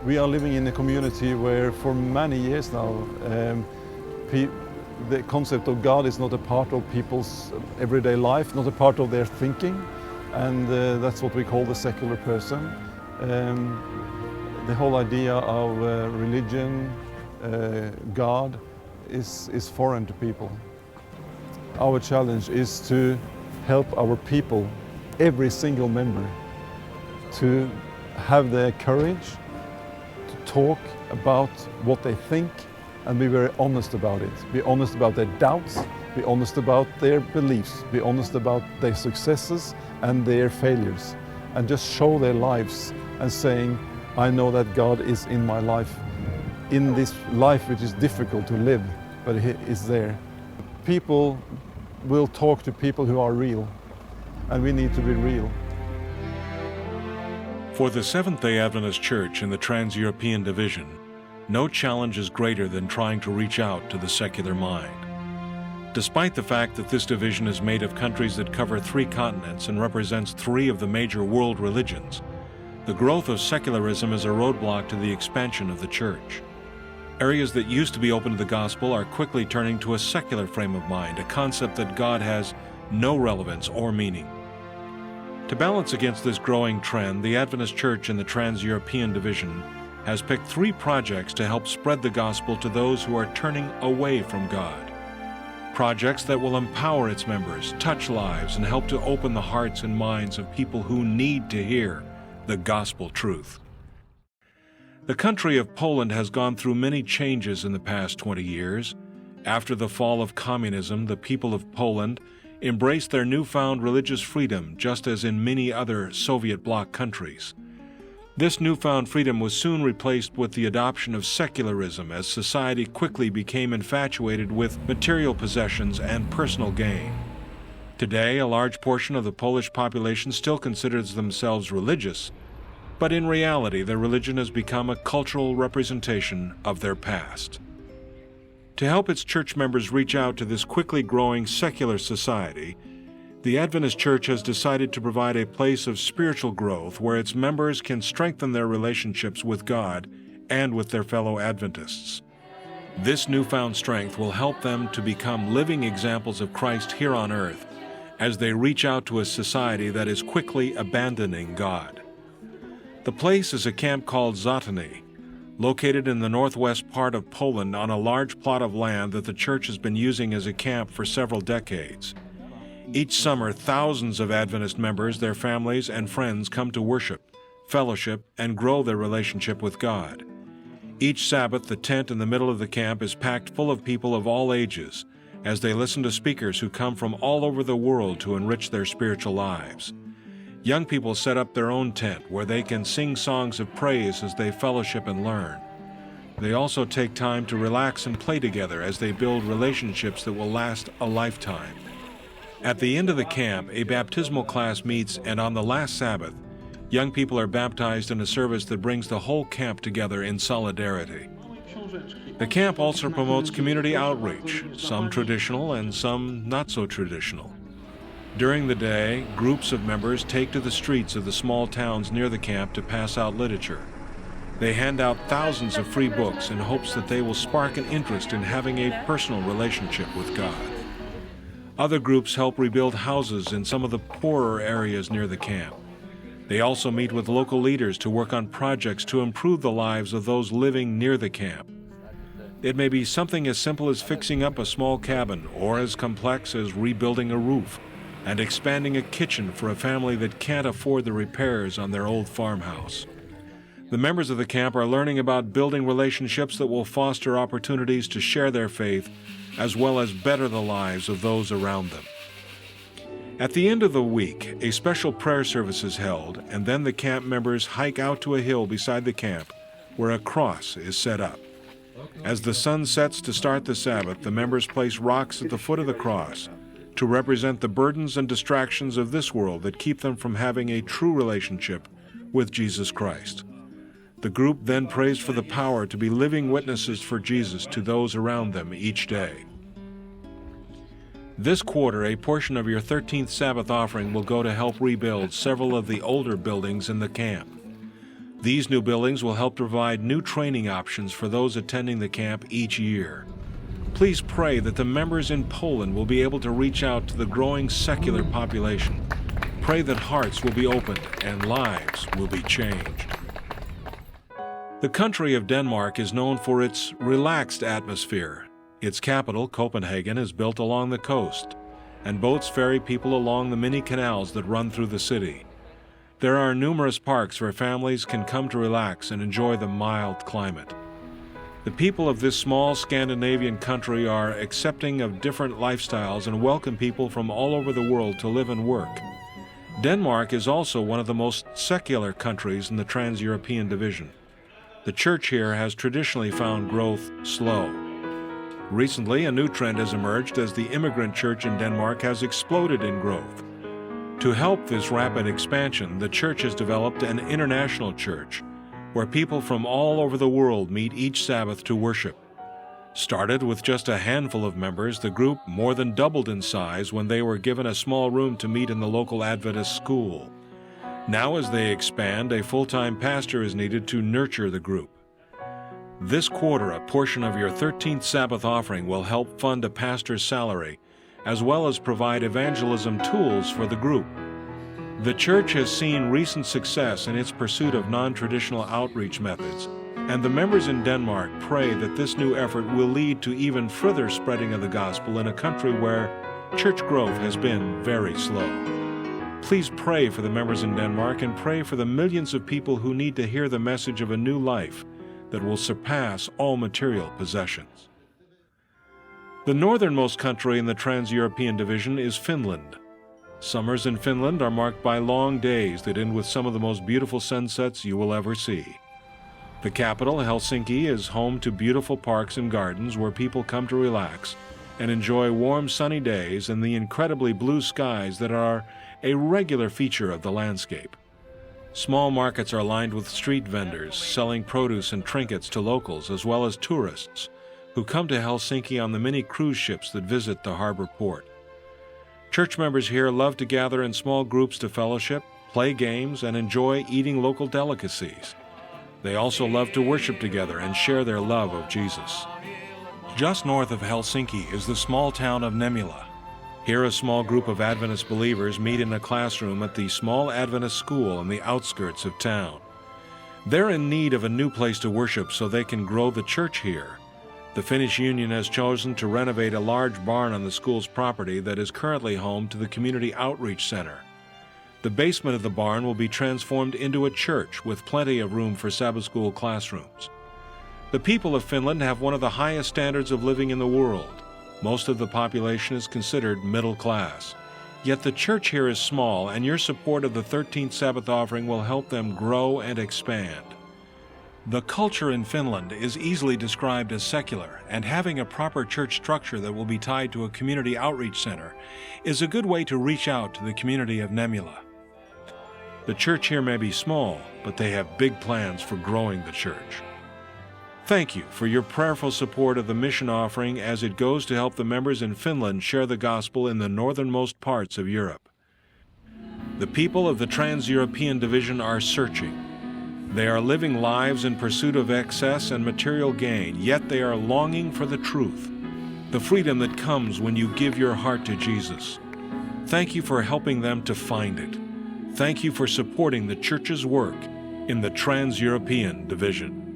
We are living in a community where for many years now the concept of God is not a part of people's everyday life, not a part of their thinking, and that's what we call the secular person. The whole idea of religion, God, is foreign to people. Our challenge is to help our people, every single member, to have the courage to talk about what they think and be very honest about it. Be honest about their doubts, be honest about their beliefs, be honest about their successes and their failures, and just show their lives and saying, I know that God is in my life, in this life which is difficult to live, but He is there. People will talk to people who are real, and we need to be real. For the Seventh-day Adventist Church in the Trans-European Division, no challenge is greater than trying to reach out to the secular mind. Despite the fact that this division is made of countries that cover 3 continents and represents 3 of the major world religions, the growth of secularism is a roadblock to the expansion of the church. Areas that used to be open to the gospel are quickly turning to a secular frame of mind, a concept that God has no relevance or meaning. To balance against this growing trend, the Adventist Church in the Trans-European Division has picked 3 projects to help spread the gospel to those who are turning away from God. Projects that will empower its members, touch lives, and help to open the hearts and minds of people who need to hear the gospel truth. The country of Poland has gone through many changes in the past 20 years. After the fall of communism, the people of Poland embraced their newfound religious freedom, just as in many other Soviet bloc countries. This newfound freedom was soon replaced with the adoption of secularism as society quickly became infatuated with material possessions and personal gain. Today, a large portion of the Polish population still considers themselves religious, but in reality, their religion has become a cultural representation of their past. To help its church members reach out to this quickly growing secular society, the Adventist Church has decided to provide a place of spiritual growth where its members can strengthen their relationships with God and with their fellow Adventists. This newfound strength will help them to become living examples of Christ here on earth as they reach out to a society that is quickly abandoning God. The place is a camp called Zatony, located in the northwest part of Poland on a large plot of land that the church has been using as a camp for several decades. Each summer, thousands of Adventist members, their families, and friends come to worship, fellowship, and grow their relationship with God. Each Sabbath, the tent in the middle of the camp is packed full of people of all ages as they listen to speakers who come from all over the world to enrich their spiritual lives. Young people set up their own tent where they can sing songs of praise as they fellowship and learn. They also take time to relax and play together as they build relationships that will last a lifetime. At the end of the camp, a baptismal class meets, and on the last Sabbath, young people are baptized in a service that brings the whole camp together in solidarity. The camp also promotes community outreach, some traditional and some not so traditional. During the day, groups of members take to the streets of the small towns near the camp to pass out literature. They hand out thousands of free books in hopes that they will spark an interest in having a personal relationship with God. Other groups help rebuild houses in some of the poorer areas near the camp. They also meet with local leaders to work on projects to improve the lives of those living near the camp. It may be something as simple as fixing up a small cabin, or as complex as rebuilding a roof and expanding a kitchen for a family that can't afford the repairs on their old farmhouse. The members of the camp are learning about building relationships that will foster opportunities to share their faith as well as better the lives of those around them. At the end of the week, a special prayer service is held, and then the camp members hike out to a hill beside the camp where a cross is set up. As the sun sets to start the Sabbath, the members place rocks at the foot of the cross to represent the burdens and distractions of this world that keep them from having a true relationship with Jesus Christ. The group then prays for the power to be living witnesses for Jesus to those around them each day. This quarter, a portion of your 13th Sabbath offering will go to help rebuild several of the older buildings in the camp. These new buildings will help provide new training options for those attending the camp each year. Please pray that the members in Poland will be able to reach out to the growing secular population. Pray that hearts will be opened and lives will be changed. The country of Denmark is known for its relaxed atmosphere. Its capital, Copenhagen, is built along the coast, and boats ferry people along the many canals that run through the city. There are numerous parks where families can come to relax and enjoy the mild climate. The people of this small Scandinavian country are accepting of different lifestyles and welcome people from all over the world to live and work. Denmark is also one of the most secular countries in the Trans-European Division. The church here has traditionally found growth slow. Recently, a new trend has emerged as the Immigrant church in Denmark has exploded in growth. To help this rapid expansion, the church has developed an international church where people from all over the world meet each Sabbath to worship. Started with just a handful of members, the group more than doubled in size when they were given a small room to meet in the local Adventist school. Now, as they expand, a full-time pastor is needed to nurture the group. This quarter, a portion of your 13th Sabbath offering will help fund a pastor's salary, as well as provide evangelism tools for the group. The church has seen recent success in its pursuit of non-traditional outreach methods, and the members in Denmark pray that this new effort will lead to even further spreading of the gospel in a country where church growth has been very slow. Please pray for the members in Denmark and pray for the millions of people who need to hear the message of a new life that will surpass all material possessions. The northernmost country in the Trans-European Division is Finland. Summers in Finland are marked by long days that end with some of the most beautiful sunsets you will ever see. The capital, Helsinki, is home to beautiful parks and gardens where people come to relax and enjoy warm, sunny days and the incredibly blue skies that are a regular feature of the landscape. Small markets are lined with street vendors selling produce and trinkets to locals as well as tourists who come to Helsinki on the many cruise ships that visit the harbor port. Church members here love to gather in small groups to fellowship, play games, and enjoy eating local delicacies. They also love to worship together and share their love of Jesus. Just north of Helsinki is the small town of Nemmila. Here a small group of Adventist believers meet in a classroom at the small Adventist school on the outskirts of town. They're in need of a new place to worship so they can grow the church here. The Finnish Union has chosen to renovate a large barn on the school's property that is currently home to the Community Outreach Center. The basement of the barn will be transformed into a church with plenty of room for Sabbath school classrooms. The people of Finland have one of the highest standards of living in the world. Most of the population is considered middle class. Yet the church here is small, and your support of the 13th Sabbath offering will help them grow and expand. The culture in Finland is easily described as secular, and having a proper church structure that will be tied to a community outreach center is a good way to reach out to the community of Nemmila. The church here may be small, but they have big plans for growing the church. Thank you for your prayerful support of the mission offering as it goes to help the members in Finland share the gospel in the northernmost parts of Europe. The people of the Trans-European Division are searching. They are living lives in pursuit of excess and material gain, yet they are longing for the truth, the freedom that comes when you give your heart to Jesus. Thank you for helping them to find it. Thank you for supporting the church's work in the Trans-European Division.